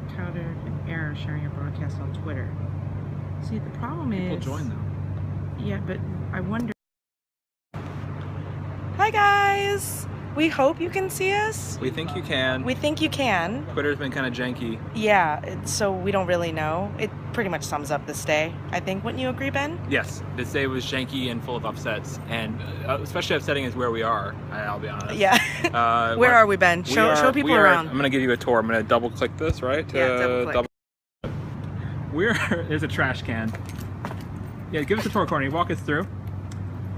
encountered an error sharing a broadcast on Twitter. See, the problem is... People join though. Yeah, but I wonder... Hi guys! We hope you can see us. We think you can. We think you can. Twitter's been kind of janky. Yeah, so we don't really know. It pretty much sums up this day, I think. Wouldn't you agree, Ben? Yes, this day was janky and full of upsets, and especially upsetting is where we are, I'll be honest. Yeah. Where are we, Ben? Show people around. I'm going to give you a tour. I'm going to double click this, right? Yeah, double click. There's a trash can. Yeah, give us a tour, Courtney. Walk us through.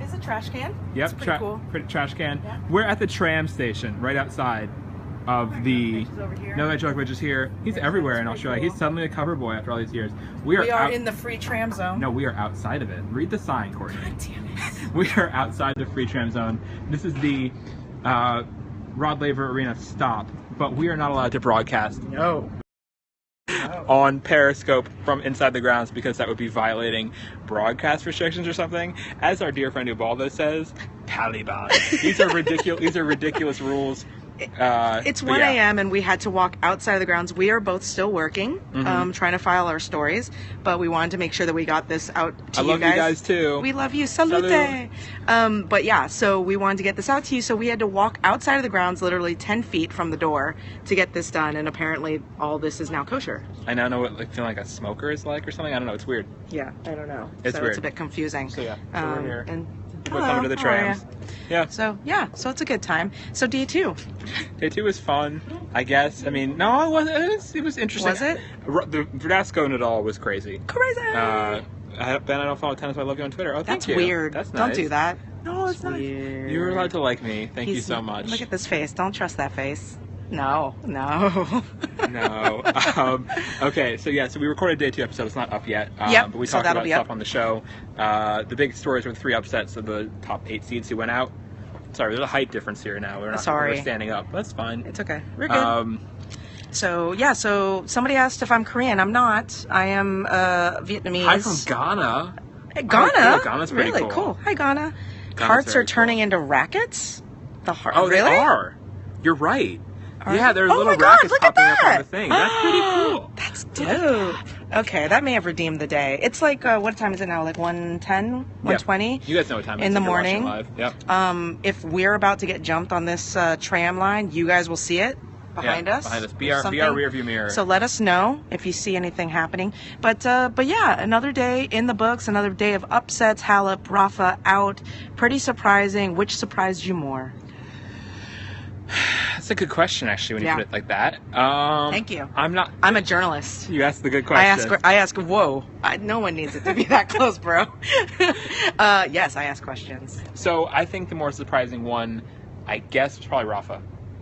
Is a trash can? Yep, it's pretty cool. Trash can. Yeah. We're at the tram station, right outside of the... Novak Djokovic is here. He's everywhere in Australia. Cool. He's suddenly a cover boy after all these years. We are in the free tram zone. No, we are outside of it. Read the sign, Courtney. God damn it. We are outside the free tram zone. This is the Rod Laver Arena stop, but we are not allowed to broadcast. No. On Periscope from inside the grounds because that would be violating broadcast restrictions or something. As our dear friend Ubaldo says, Taliban. These are ridiculous. These are ridiculous rules. It's 1 a.m. and we had to walk outside of the grounds. We are both still working, trying to file our stories, but we wanted to make sure that we got this out to you guys. I love you guys too. We love you. Salute. But yeah, so we wanted to get this out to you, so we had to walk outside of the grounds literally 10 feet from the door to get this done, and apparently all this is now kosher. I now know what feeling like a smoker is like or something. I don't know. It's weird. Yeah, I don't know. It's weird. It's a bit confusing. So yeah, so we're here. And people coming to the trams. Yeah. So it's a good time. So day 2. Day 2 was fun, I guess. I mean, no, it wasn't. It was interesting. Was it? The Verdasco Nadal was crazy. Crazy. Ben, I don't follow tennis, but I love you on Twitter. Oh, thank That's you. weird. That's nice. Don't do that. No, it's not. Weird. You're allowed to like me. Thank you so much. Look at this face. Don't trust that face. No. No. Okay, so we recorded day 2 episode. It's not up yet. Yep. But we So talked that'll about be stuff up. on the show. The big stories were the 3 upsets of the top 8 seeds who went out. Sorry, there's a height difference here now. We're standing up. That's fine. It's okay. We're good. So somebody asked if I'm Korean. I'm not. I am Vietnamese. Hi from Ghana. Hey, Ghana? Cool. Ghana's pretty really cool. Hi, Ghana. Ghana's Hearts are very turning into rackets? Oh, really? they are. You're right. Yeah, there's Oh little my God, rockets look at popping up on that. the thing. That's pretty cool. That's dope. Okay, that may have redeemed the day. It's like, what time is it now? Like 1:10, 1:20? You guys know what time it is in the if you're morning. watching live. Yep. If we're about to get jumped on this tram line, you guys will see it behind us. Behind us. Be our rear view mirror. So let us know if you see anything happening. But yeah, another day in the books, another day of upsets. Halep, Rafa out. Pretty surprising. Which surprised you more? That's a good question, actually, when you put it like that. Thank you. I'm a journalist. You asked the good question. I ask. Whoa! No one needs it to be that close, bro. Yes, I ask questions. So I think the more surprising one, I guess, was probably Rafa.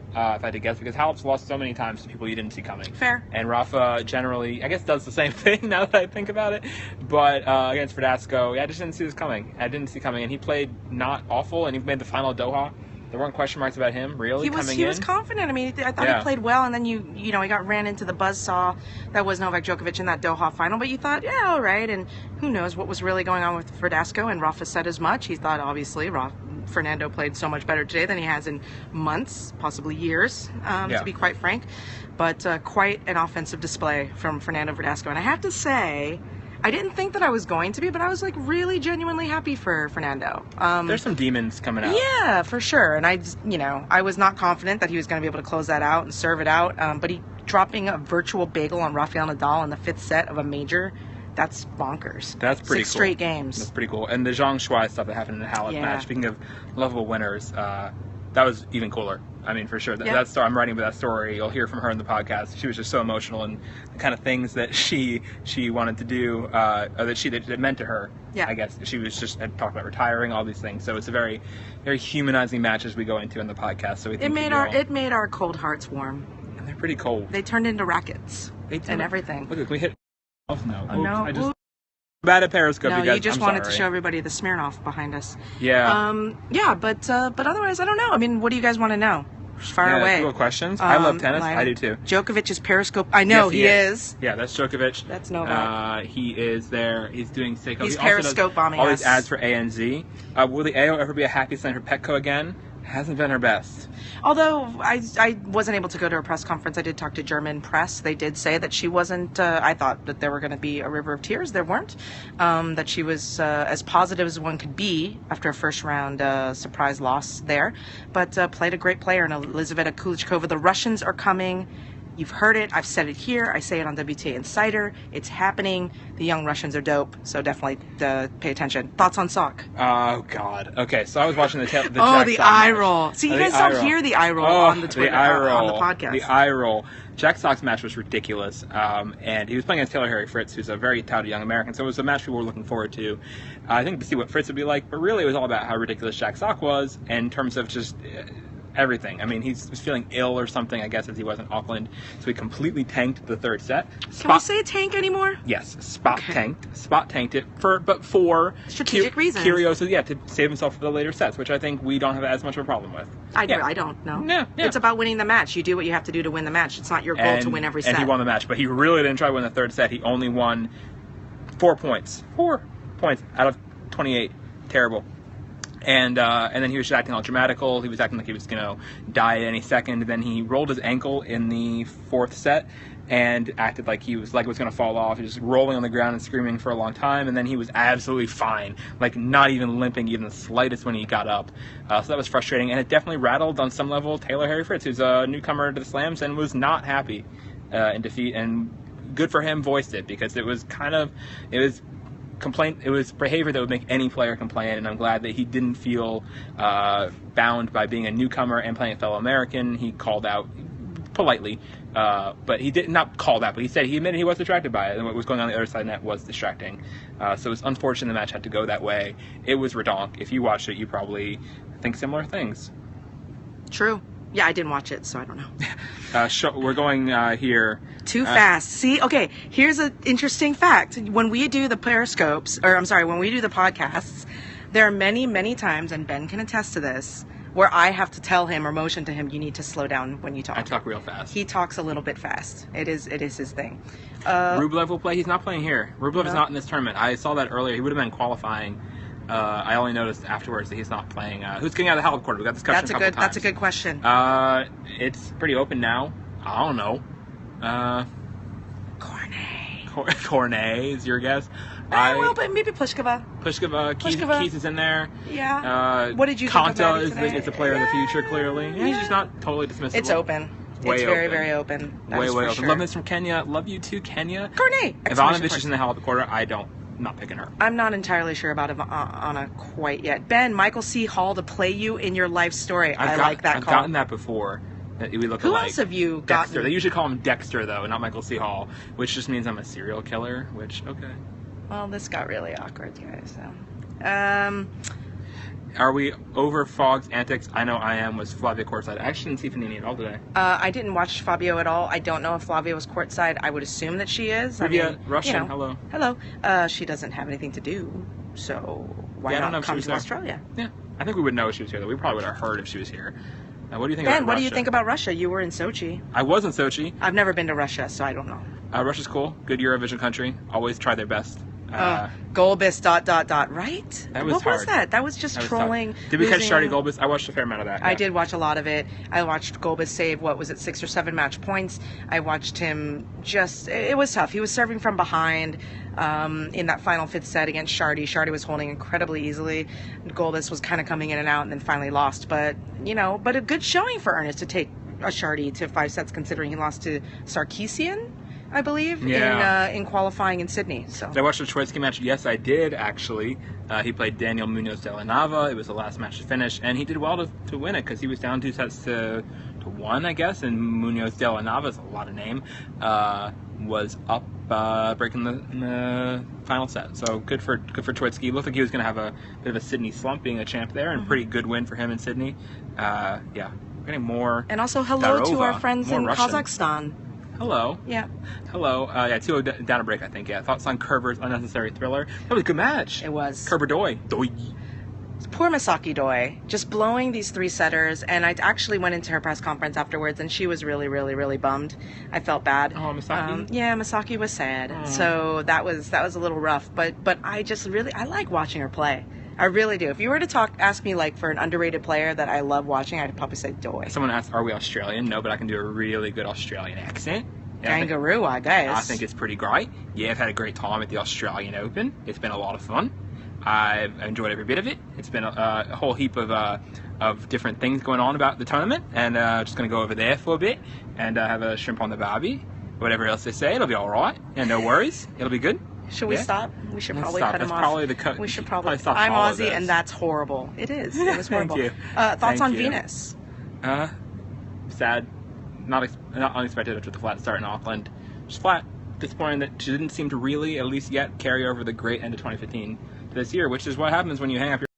If I had to guess, because Halep's lost so many times to people you didn't see coming. Fair. And Rafa generally, I guess, does the same thing now that I think about it. But against Verdasco, I just didn't see this coming. And he played not awful, and he made the final at Doha. There weren't question marks about him, really, He was confident. I mean, I thought he played well, and then he got ran into the buzzsaw that was Novak Djokovic in that Doha final. But you thought, yeah, all right. And who knows what was really going on with Verdasco, and Rafa said as much. He thought, obviously, Fernando played so much better today than he has in months, possibly years, to be quite frank. But quite an offensive display from Fernando Verdasco. And I have to say, I didn't think that I was going to be, but I was like really genuinely happy for Fernando. There's some demons coming out. Yeah, for sure. And I was not confident that he was going to be able to close that out and serve it out. But he dropping a virtual bagel on Rafael Nadal in the 5th set of a major. That's bonkers. That's pretty cool. 6 straight games. That's pretty cool. And the Zhang Shuai stuff that happened in the Halep match, speaking of lovable winners, that was even cooler. I mean, for sure. That story, I'm writing about that story. You'll hear from her in the podcast. She was just so emotional, and the kind of things that she wanted to do, or that meant to her. Yeah. I guess she was had talked about retiring, all these things. So it's a very, very humanizing match as we go into in the podcast. So we think it made our cold hearts warm. And they're pretty cold. They turned into rackets and everything. Look, we hit. Oh no! Oh, no. I just bad at Periscope. No, you guys. You just wanted to show everybody the Smirnoff behind us. Yeah. But otherwise, I don't know. I mean, what do you guys want to know? Fire away. Cool questions. I love tennis. I do too. Djokovic's Periscope. I know he is. Yeah, that's Djokovic. That's Novak. He is there. He's doing Seiko. He's Periscope bombing all these ads for ANZ. Will the AO ever be a happy sign for Petco again? Hasn't been her best. Although I wasn't able to go to her press conference, I did talk to German press. They did say that she wasn't, I thought that there were going to be a river of tears. There weren't. That she was as positive as one could be after a first round surprise loss there. But played a great player in Elizaveta Kulichkova. The Russians are coming. You've heard it. I've said it here. I say it on WTA Insider. It's happening. The young Russians are dope, so definitely pay attention. Thoughts on Sock? Oh, God. Okay, so I was watching the the Jack eye match. roll. See, you guys don't hear the eye roll on the Twitter, on the podcast. The eye roll. Jack Sock's match was ridiculous, and he was playing against Taylor Harry Fritz, who's a very touted young American, so it was a match people were looking forward to. I think to see what Fritz would be like, but really it was all about how ridiculous Jack Sock was in terms of just everything. I mean, he was feeling ill or something, I guess, as he was in Auckland. So he completely tanked the third set. Can we say tank anymore? Yes, Spot tanked it for strategic reasons. Curioso, to save himself for the later sets, which I think we don't have as much of a problem with. I don't know. Yeah. It's about winning the match. You do what you have to do to win the match. It's not your goal to win every set. And he won the match, but he really didn't try to win the third set. He only won 4 points. 4 points out of 28. Terrible. And then he was acting all dramatical. He was acting like he was going to die at any second. Then he rolled his ankle in the fourth set and acted like he was going to fall off. He was rolling on the ground and screaming for a long time. And then he was absolutely fine, like not even limping even the slightest when he got up. So that was frustrating. And it definitely rattled on some level Taylor Harry Fritz, who's a newcomer to the Slams and was not happy in defeat. And good for him, voiced it, because it was behavior that would make any player complain, and I'm glad that he didn't feel bound by being a newcomer and playing a fellow American. He called out politely, but he did not call out, but he admitted he was distracted by it, and what was going on the other side of the net was distracting. So it was unfortunate the match had to go that way. It was redonk. If you watched it, you probably think similar things. True. Yeah, I didn't watch it, so I don't know. We're going here. Too fast. See? Okay, here's an interesting fact. When we do the Periscopes, when we do the podcasts, there are many, many times, and Ben can attest to this, where I have to tell him or motion to him, you need to slow down when you talk. I talk real fast. He talks a little bit fast. It is his thing. Rublev will play. He's not playing here. Rublev is not in this tournament. I saw that earlier. He would have been qualifying. I only noticed afterwards that he's not playing. Who's getting out of the Halep quarter? We got this question a couple times. That's a good question. It's pretty open now. I don't know. Cornet is your guess. But maybe Pliskova. Keith is in there. Yeah. What did you think Konta about is the player of the future, clearly. Yeah. He's just not totally dismissible. It's open. It's very, very open. Way open. Sure. Love this from Kenya. Love you too, Kenya. Cornet. Ivanovic is in the Halep quarter. I'm not picking her. I'm not entirely sure about Anna quite yet. Ben, Michael C. Hall to play you in your life story. I like that call. I've gotten that before. We look Who alike. else have you Dexter. gotten? They usually call him Dexter, though, not Michael C. Hall, which just means I'm a serial killer, which, okay. Well, this got really awkward, guys. So. Are we over Fogg's antics? I know I am. Was Flavia courtside? I actually didn't see Fanini at all today. I didn't watch Fabio at all. I don't know if Flavia was courtside. I would assume that she is. Russian, hello. Hello. She doesn't have anything to do, so why not come to Australia? Yeah, I think we would know if she was here, though. We probably would have heard if she was here. What do you think about Russia? Ben, what do you think about Russia? You were in Sochi. I was in Sochi. I've never been to Russia, so I don't know. Russia's cool. Good Eurovision country. Always try their best. Golbis ... Right? That was what hard. Was that? That was just trolling. Did we catch Shardy Golbis? I watched a fair amount of that. Yeah. I did watch a lot of it. I watched Golbis save, 6 or 7 match points. I watched him it was tough. He was serving from behind in that final 5th set against Shardy. Shardy was holding incredibly easily. Golbis was kind of coming in and out and then finally lost. But a good showing for Ernest to take a Shardy to 5 sets considering he lost to Sarkisian, I believe, in qualifying in Sydney. So did I watch the Troitsky match? Yes, I did, actually. He played Daniel Munoz de la Nava. It was the last match to finish, and he did well to win it because he was down 2 sets to 1, I guess, and Munoz de la Nava is a lot of name. Was up breaking the final set. So good for Troitsky. Looked like he was going to have a bit of a Sydney slump being a champ there, and pretty good win for him in Sydney. Yeah, getting more. And also hello Darova, to our friends in Russian. Kazakhstan. Hello. Yeah. Hello. 2-0 down a break, I think. Yeah. Thoughts on Kerber's unnecessary thriller? That was a good match. It was. Kerber Doi. Poor Misaki Doi, just blowing these 3 setters, and I actually went into her press conference afterwards, and she was really, really, really bummed. I felt bad. Oh, Misaki. Misaki was sad. So that was a little rough, but I just really I like watching her play. I really do. If you were to ask me like for an underrated player that I love watching, I'd probably say Doi. Someone asked, are we Australian? No, but I can do a really good Australian accent. Yeah, Kangaroo, I guess. I think it's pretty great. Yeah, I've had a great time at the Australian Open. It's been a lot of fun. I've enjoyed every bit of it. It's been a whole heap of different things going on about the tournament, and just going to go over there for a bit and have a shrimp on the barbie. Whatever else they say, it'll be all right. And no worries, it'll be good. Should we stop? We should probably stop. cut him That's off. Probably the we should probably. stop. I'm Aussie, and that's horrible. It is. It was horrible. Thank you. Thoughts Thank on you. Venus? Sad. Not unexpected after the flat start in Auckland. Just flat. Disappointing that she didn't seem to really, at least yet, carry over the great end of 2015 to this year, which is what happens when you hang up your